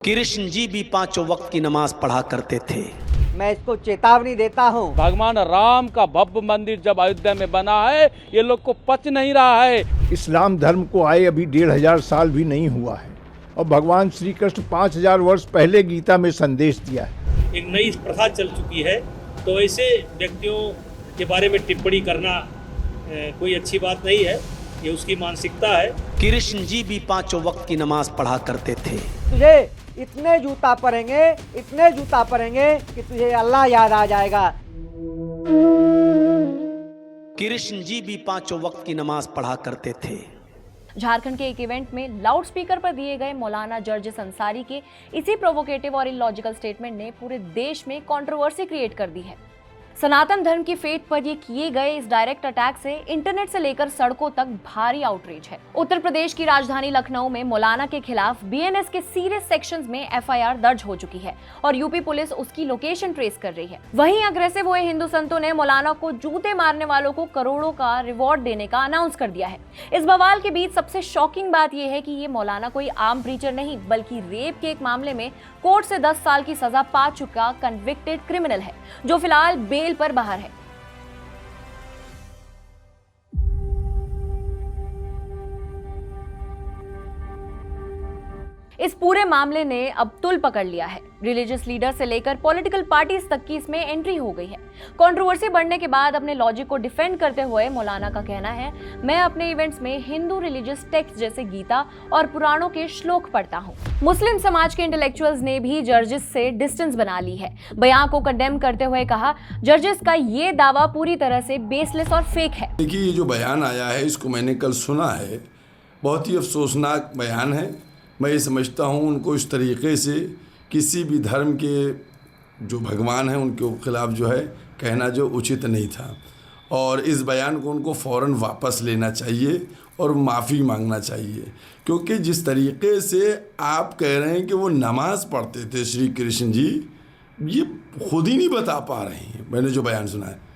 कृष्ण जी भी पांचों वक्त की नमाज पढ़ा करते थे। मैं इसको चेतावनी देता हूँ। भगवान राम का भव्य मंदिर जब अयोध्या में बना है, ये लोग को पच नहीं रहा है। इस्लाम धर्म को आए अभी 1500 साल भी नहीं हुआ है और भगवान श्री कृष्ण 5000 वर्ष पहले गीता में संदेश दिया है। एक नई प्रथा चल चुकी है, तो ऐसे व्यक्तियों के बारे में टिप्पणी करना कोई अच्छी बात नहीं है। ये उसकी मानसिकता है। कृष्ण जी भी पांचों वक्त की नमाज पढ़ा करते थे। तुझे इतने जूता पड़ेंगे कि तुझे अल्लाह याद आ जाएगा। कृष्ण जी भी पांचों वक्त की नमाज पढ़ा करते थे। झारखंड के एक इवेंट में लाउड स्पीकर पर दिए गए मौलाना जर्जिस अंसारी के इसी प्रोवोकेटिव और इलॉजिकल स्टेटमेंट ने पूरे देश में कंट्रोवर्सी क्रिएट कर दी है। सनातन धर्म की फेथ पर ये किए गए इस डायरेक्ट अटैक से इंटरनेट से लेकर सड़कों तक भारी आउटरीच है। उत्तर प्रदेश की राजधानी लखनऊ में मौलाना के खिलाफ बीएनएस के सीरियस सेक्शंस में एफआईआर दर्ज हो चुकी है और यूपी पुलिस उसकी लोकेशन ट्रेस कर रही है। वहीं अग्रेसिव हुए हिंदू संतों ने मौलाना को जूते मारने वालों को करोड़ों का रिवॉर्ड देने का अनाउंस कर दिया है। इस बवाल के बीच सबसे शॉकिंग बात यह है कि ये मौलाना कोई आम प्रीचर नहीं, बल्कि रेप के एक मामले में कोर्ट से 10 साल की सजा पा चुका कन्विक्टेड क्रिमिनल है, जो फिलहाल बेल पर बाहर है। इस पूरे मामले ने अब तुल पकड़ लिया है। रिलीजियस लीडर से लेकर पॉलिटिकल पार्टीज तक की इसमें एंट्री हो गई है। कंट्रोवर्सी बढ़ने के बाद अपने लॉजिक को डिफेंड करते हुए मौलाना का कहना है, मैं अपने इवेंट्स में हिंदू रिलीजियस टेक्स्ट जैसे गीता और पुराणों के श्लोक पढ़ता हूँ। मुस्लिम समाज के इंटेलेक्चुअल्स ने भी जर्जिस से डिस्टेंस बना ली है। बयान को कंडेम करते हुए कहा, जर्जिस का ये दावा पूरी तरह से बेसलेस और फेक है। देखिए, ये जो बयान आया है इसको मैंने कल सुना है। बहुत ही अफसोसनाक बयान है। मैं ये समझता हूँ उनको इस तरीके से किसी भी धर्म के जो भगवान हैं उनके खिलाफ जो है कहना जो उचित नहीं था, और इस बयान को उनको फ़ौरन वापस लेना चाहिए और माफ़ी मांगना चाहिए। क्योंकि जिस तरीके से आप कह रहे हैं कि वो नमाज़ पढ़ते थे श्री कृष्ण जी, ये खुद ही नहीं बता पा रहे हैं। मैंने जो बयान सुना है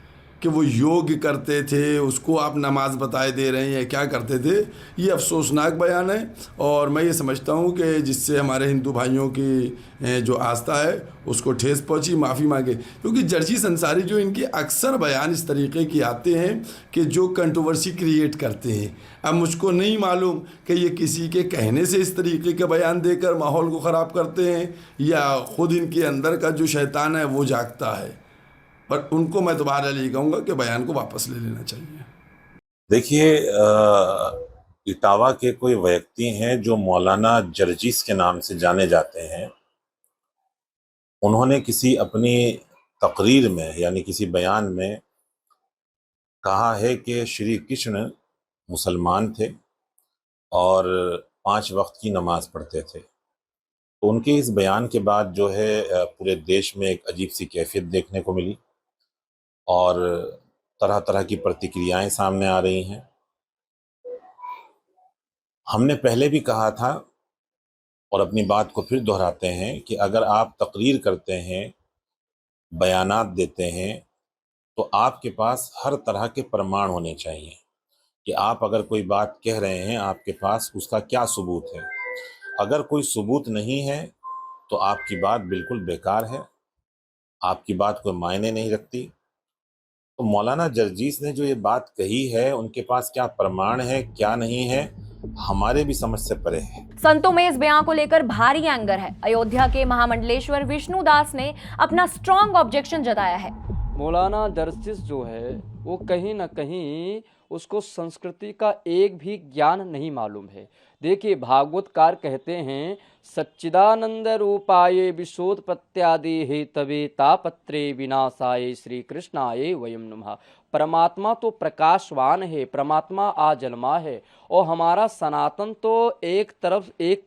कि वो योग करते थे, उसको आप नमाज बताए दे रहे हैं, क्या करते थे, ये अफसोसनाक बयान है। और मैं ये समझता हूँ कि जिससे हमारे हिंदू भाइयों की जो आस्था है उसको ठेस पहुँची, माफ़ी मांगे। क्योंकि जर्जिस अंसारी जो इनके अक्सर बयान इस तरीके के आते हैं कि जो कंट्रोवर्सी क्रिएट करते हैं। अब मुझको नहीं मालूम कि ये किसी के कहने से इस तरीके के बयान देकर माहौल को ख़राब करते हैं या ख़ुद इनके अंदर का जो शैतान है वो जागता है, पर उनको मैं दोबारा यही कहूँगा कि बयान को वापस ले लेना चाहिए। देखिए, इटावा के कोई व्यक्ति हैं जो मौलाना जर्जिस के नाम से जाने जाते हैं। उन्होंने किसी अपनी तकरीर में यानी किसी बयान में कहा है कि श्री कृष्ण मुसलमान थे और 5 वक्त की नमाज पढ़ते थे। तो उनके इस बयान के बाद जो है पूरे देश में एक अजीब सी कैफियत देखने को मिली और तरह तरह की प्रतिक्रियाएं सामने आ रही हैं। हमने पहले भी कहा था और अपनी बात को फिर दोहराते हैं कि अगर आप तकरीर करते हैं, बयानात देते हैं, तो आपके पास हर तरह के प्रमाण होने चाहिए कि आप अगर कोई बात कह रहे हैं, आपके पास उसका क्या सबूत है। अगर कोई सबूत नहीं है तो आपकी बात बिल्कुल बेकार है, आपकी बात कोई मायने नहीं रखती। तो मौलाना जर्जिस ने जो ये बात कही है, उनके पास क्या प्रमाण है क्या नहीं है, हमारे भी समझ से परे है। संतों में इस बयान को लेकर भारी एंगर है। अयोध्या के महामंडलेश्वर विष्णु दास ने अपना स्ट्रॉन्ग ऑब्जेक्शन जताया है। मौलाना जर्जिस जो है वो कहीं ना कहीं उसको संस्कृति का एक भी ज्ञान नहीं मालूम है। देखिए, भागवतकार कहते हैं, सच्चिदानंद रूपाये विशोत्पत्त्यादि हेतवे तापत्रे विनाशाय श्री कृष्णाय वयम नमः। परमात्मा तो प्रकाशवान है, परमात्मा आजन्मा है, और हमारा सनातन तो एक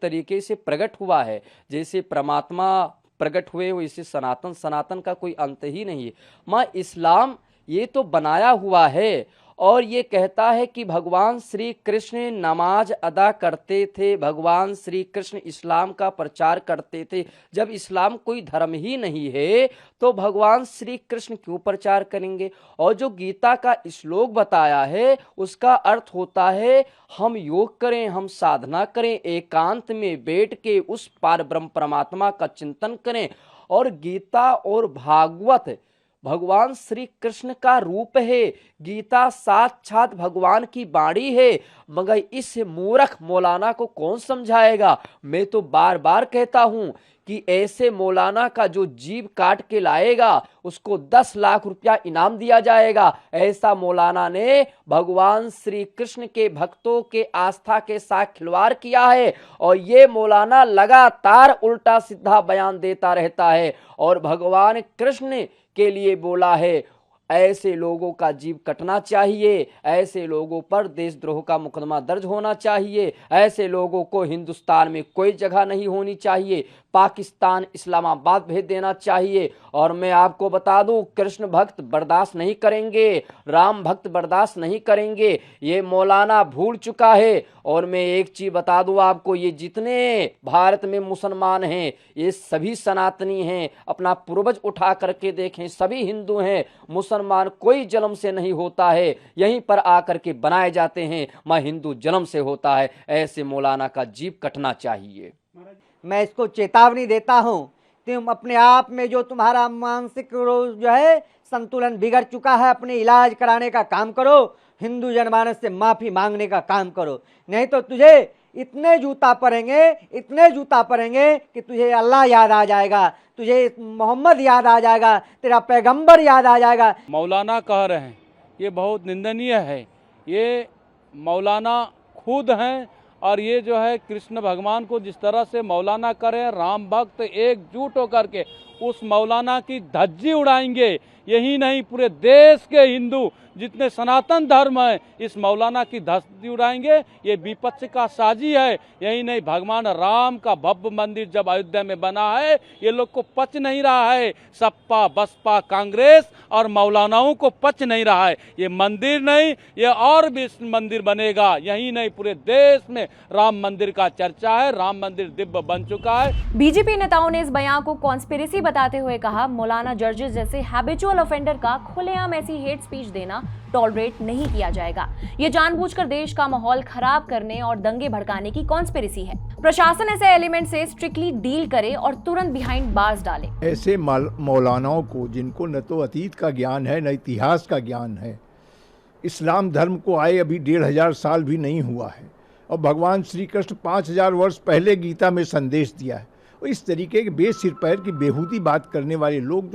तरीके से प्रकट हुआ है। जैसे परमात्मा प्रकट हुए वैसे सनातन का कोई अंत ही नहीं है। माँ इस्लाम ये तो बनाया हुआ है, और ये कहता है कि भगवान श्री कृष्ण नमाज अदा करते थे, भगवान श्री कृष्ण इस्लाम का प्रचार करते थे। जब इस्लाम कोई धर्म ही नहीं है तो भगवान श्री कृष्ण क्यों प्रचार करेंगे? और जो गीता का श्लोक बताया है उसका अर्थ होता है हम योग करें, हम साधना करें, एकांत में बैठ के उस पार ब्रह्म परमात्मा का चिंतन करें। और गीता और भागवत भगवान श्री कृष्ण का रूप है, गीता साक्षात भगवान की वाणी है, मगर इस मूर्ख मौलाना को कौन समझाएगा? मैं तो बार बार कहता हूं कि ऐसे मौलाना का जो जीभ काट के लाएगा उसको 10 लाख रुपया इनाम दिया जाएगा। ऐसा मौलाना ने भगवान श्री कृष्ण के भक्तों के आस्था के साथ खिलवाड़ किया है और ये मौलाना लगातार उल्टा सीधा बयान देता रहता है और भगवान कृष्ण के लिए बोला है। ऐसे लोगों का जीव कटना चाहिए, ऐसे लोगों पर देशद्रोह का मुकदमा दर्ज होना चाहिए, ऐसे लोगों को हिंदुस्तान में कोई जगह नहीं होनी चाहिए, पाकिस्तान इस्लामाबाद भेज देना चाहिए। और मैं आपको बता दूं, कृष्ण भक्त बर्दाश्त नहीं करेंगे, राम भक्त बर्दाश्त नहीं करेंगे। ये मौलाना भूल चुका है। और मैं एक चीज बता दूं आपको, ये जितने भारत में मुसलमान हैं ये सभी सनातनी हैं। अपना पूर्वज उठा करके देखें, सभी हिंदू हैं। मुसलमान कोई जन्म से नहीं होता है, यहीं पर आकर के बनाए जाते हैं। मैं हिंदू जन्म से होता है। ऐसे मौलाना का जीव कटना चाहिए। मैं इसको चेतावनी देता हूँ, तुम अपने आप में जो तुम्हारा मानसिक जो है संतुलन बिगड़ चुका है, अपने इलाज कराने का काम करो, हिंदू जनमानस से माफ़ी मांगने का काम करो। नहीं तो तुझे इतने जूता पड़ेंगे, इतने जूता पड़ेंगे कि तुझे अल्लाह याद आ जाएगा, तुझे मोहम्मद याद आ जाएगा, तेरा पैगंबर याद आ जाएगा। मौलाना कह रहे हैं ये बहुत निंदनीय है। ये मौलाना खुद हैं और ये जो है कृष्ण भगवान को जिस तरह से मौलाना करें, राम भक्त एकजुट होकर के उस मौलाना की धज्जी उड़ाएंगे। यही नहीं, पूरे देश के हिंदू जितने सनातन धर्म है इस मौलाना की धज्जी उड़ाएंगे। ये विपक्ष का साजी है। यही नहीं, भगवान राम का भव्य मंदिर जब अयोध्या में बना है ये लोग को पच नहीं रहा है। सपा बसपा कांग्रेस और मौलानाओं को पच नहीं रहा है। ये मंदिर नहीं, ये और भी मंदिर बनेगा। यही नहीं, पूरे देश में राम मंदिर का चर्चा है, राम मंदिर दिव्य बन चुका है। बीजेपी नेताओं ने इस बयान को कॉन्स्पिरेसी बताते हुए कहा, मौलाना जर्जिस जैसे हैबिचुअल ऑफेंडर का खुलेआम ऐसी हेट स्पीच देना टॉलरेट नहीं किया जाएगा। ये जानबूझकर देश का माहौल खराब करने और दंगे भड़काने की कॉन्स्पिरेसी है। प्रशासन ऐसे एलिमेंट से स्ट्रिक्टली डील करे और तुरंत बिहाइंड बार्स डाले। ऐसे मौलानाओं को, जिनको न तो अतीत का ज्ञान है न इतिहास का ज्ञान है, इस्लाम धर्म को आए अभी 1500 साल भी नहीं हुआ है और भगवान श्री कृष्ण 5000 वर्ष पहले गीता में संदेश दिया है। और इस तरीके के बेसिर पैर की बेहूदी बात करने वाले लोग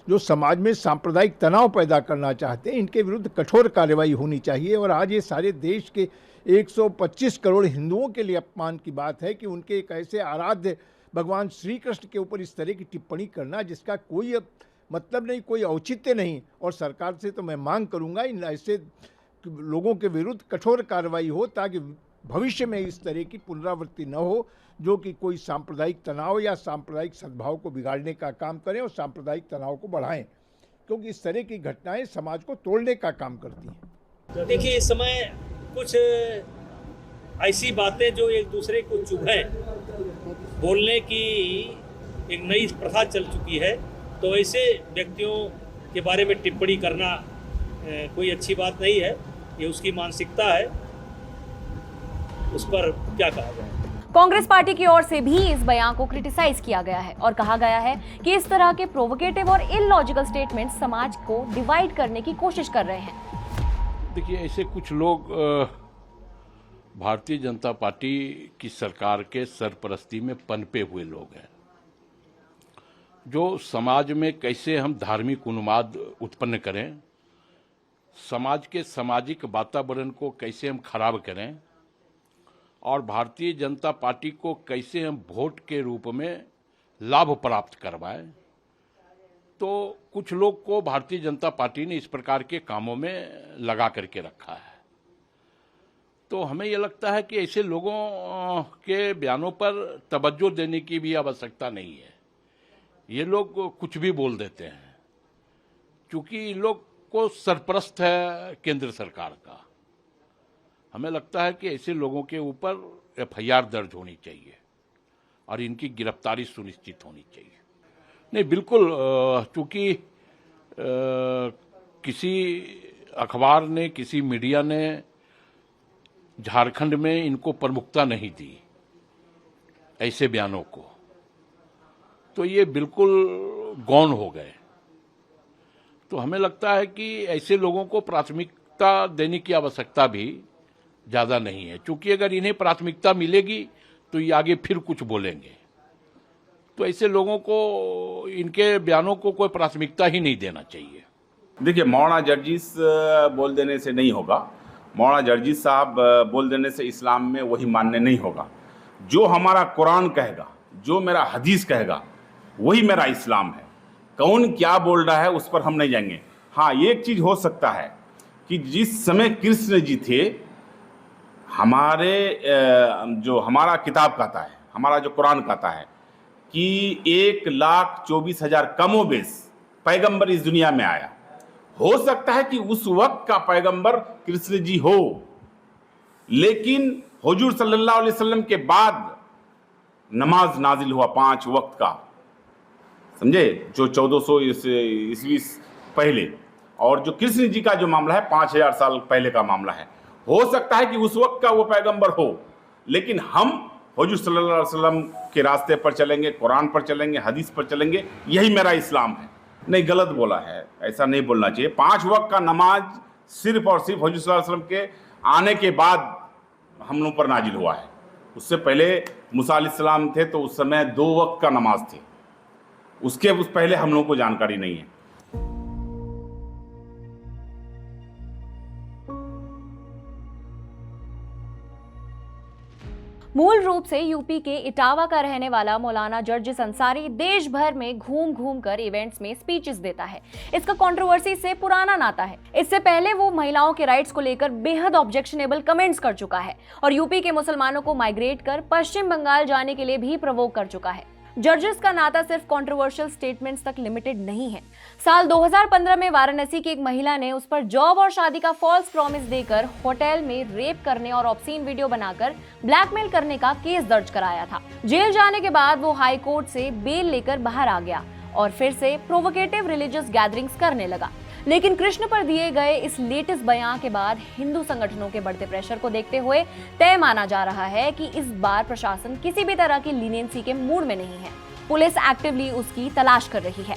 जो समाज में सांप्रदायिक तनाव पैदा करना चाहते हैं, इनके विरुद्ध कठोर कार्रवाई होनी चाहिए। और आज ये सारे देश के 125 करोड़ हिंदुओं के लिए अपमान की बात है कि उनके एक ऐसे आराध्य भगवान श्री कृष्ण के ऊपर इस तरह की टिप्पणी करना जिसका कोई मतलब नहीं, कोई औचित्य नहीं। और सरकार से तो मैं मांग करूंगा इन ऐसे लोगों के विरुद्ध कठोर कार्रवाई हो ताकि भविष्य में इस तरह की पुनरावृत्ति न हो जो कि कोई सांप्रदायिक तनाव या सांप्रदायिक सद्भाव को बिगाड़ने का काम करें और सांप्रदायिक तनाव को बढ़ाएं, क्योंकि इस तरह की घटनाएं समाज को तोड़ने का काम करती हैं। देखिए, इस समय कुछ ऐसी बातें जो एक दूसरे को चुभें बोलने की एक नई प्रथा चल चुकी है, तो ऐसे व्यक्तियों के बारे में टिप्पणी करना कोई अच्छी बात नहीं है। ये उसकी मानसिकता है, उस पर क्या कहा जाए। कांग्रेस पार्टी की ओर से भी इस बयान को क्रिटिसाइज किया गया है और कहा गया है कि इस तरह के प्रोवोकेटिव और इलॉजिकल स्टेटमेंट समाज को डिवाइड करने की कोशिश कर रहे हैं। देखिए, ऐसे कुछ लोग भारतीय जनता पार्टी की सरकार के सरपरस्ती में पनपे हुए लोग हैं, जो समाज में कैसे हम धार्मिक उन्माद उत्पन्न करें, समाज के सामाजिक वातावरण को कैसे हम खराब करें और भारतीय जनता पार्टी को कैसे हम वोट के रूप में लाभ प्राप्त करवाएं। तो कुछ लोग को भारतीय जनता पार्टी ने इस प्रकार के कामों में लगा करके रखा है। तो हमें यह लगता है कि ऐसे लोगों के बयानों पर तवज्जो देने की भी आवश्यकता नहीं है। ये लोग कुछ भी बोल देते हैं, क्योंकि इन लोग देखो सरपरस्त है केंद्र सरकार का। हमें लगता है कि ऐसे लोगों के ऊपर एफआईआर दर्ज होनी चाहिए और इनकी गिरफ्तारी सुनिश्चित होनी चाहिए। नहीं, बिल्कुल, चूंकि किसी अखबार ने, किसी मीडिया ने झारखंड में इनको प्रमुखता नहीं दी ऐसे बयानों को, तो ये बिल्कुल गौण हो गए। तो हमें लगता है कि ऐसे लोगों को प्राथमिकता देने की आवश्यकता भी ज़्यादा नहीं है, क्योंकि अगर इन्हें प्राथमिकता मिलेगी तो ये आगे फिर कुछ बोलेंगे। तो ऐसे लोगों को, इनके बयानों को कोई प्राथमिकता ही नहीं देना चाहिए। देखिए, मौलाना जर्जिस बोल देने से नहीं होगा। मौलाना जर्जिस साहब बोल देने से इस्लाम में वही मान्य नहीं होगा। जो हमारा कुरान कहेगा, जो मेरा हदीस कहेगा, वही मेरा इस्लाम है। कौन क्या बोल रहा है उस पर हम नहीं जाएंगे। हाँ, ये एक चीज़ हो सकता है कि जिस समय कृष्ण जी थे, हमारे जो हमारा किताब कहता है, हमारा जो कुरान कहता है कि 1,24,000 कमोबेश पैगंबर इस दुनिया में आया। हो सकता है कि उस वक्त का पैगंबर कृष्ण जी हो, लेकिन हुजूर सल्लल्लाहु अलैहि वसल्लम के बाद नमाज नाजिल हुआ 5 वक्त का, समझे, जो 1400 ईस्वी पहले, और जो कृष्ण जी का जो मामला है 5000 साल पहले का मामला है। हो सकता है कि उस वक्त का वो पैगंबर हो, लेकिन हम हुजूर सल्लल्लाहु अलैहि वसल्लम के रास्ते पर चलेंगे, कुरान पर चलेंगे, हदीस पर चलेंगे, यही मेरा इस्लाम है। नहीं, गलत बोला है, ऐसा नहीं बोलना चाहिए। 5 वक्त का नमाज सिर्फ और सिर्फ हुजूर सल्लल्लाहु अलैहि वसल्लम के आने के बाद हम लोग पर नाजिल हुआ है। उससे पहले मूसा अलैहिस्सलाम थे तो उस समय 2 वक्त का नमाज थे, उस पहले हम लोगों को जानकारी नहीं है। मूल रूप से यूपी के इटावा का रहने वाला मौलाना जर्जिस अंसारी देश भर में घूम घूम कर इवेंट्स में स्पीचेस देता है। इसका कंट्रोवर्सी से पुराना नाता है। इससे पहले वो महिलाओं के राइट्स को लेकर बेहद ऑब्जेक्शनेबल कमेंट्स कर चुका है और यूपी के मुसलमानों को माइग्रेट कर पश्चिम बंगाल जाने के लिए भी प्रवोक कर चुका है। जर्जिस का नाता सिर्फ कंट्रोवर्शियल स्टेटमेंट्स तक लिमिटेड नहीं है। साल 2015 में वाराणसी की एक महिला ने उस पर जॉब और शादी का फॉल्स प्रॉमिस देकर होटल में रेप करने और ऑब्सीन वीडियो बनाकर ब्लैकमेल करने का केस दर्ज कराया था। जेल जाने के बाद वो हाई कोर्ट से बेल लेकर बाहर आ गया और फिर से प्रोवोकेटिव रिलीजियस गैदरिंग्स करने लगा। लेकिन कृष्ण पर दिए गए इस लेटेस्ट बयान के बाद हिंदू संगठनों के बढ़ते प्रेशर को देखते हुए तय माना जा रहा है कि इस बार प्रशासन किसी भी तरह की लीनियंसी के मूड में नहीं है। पुलिस एक्टिवली उसकी तलाश कर रही है।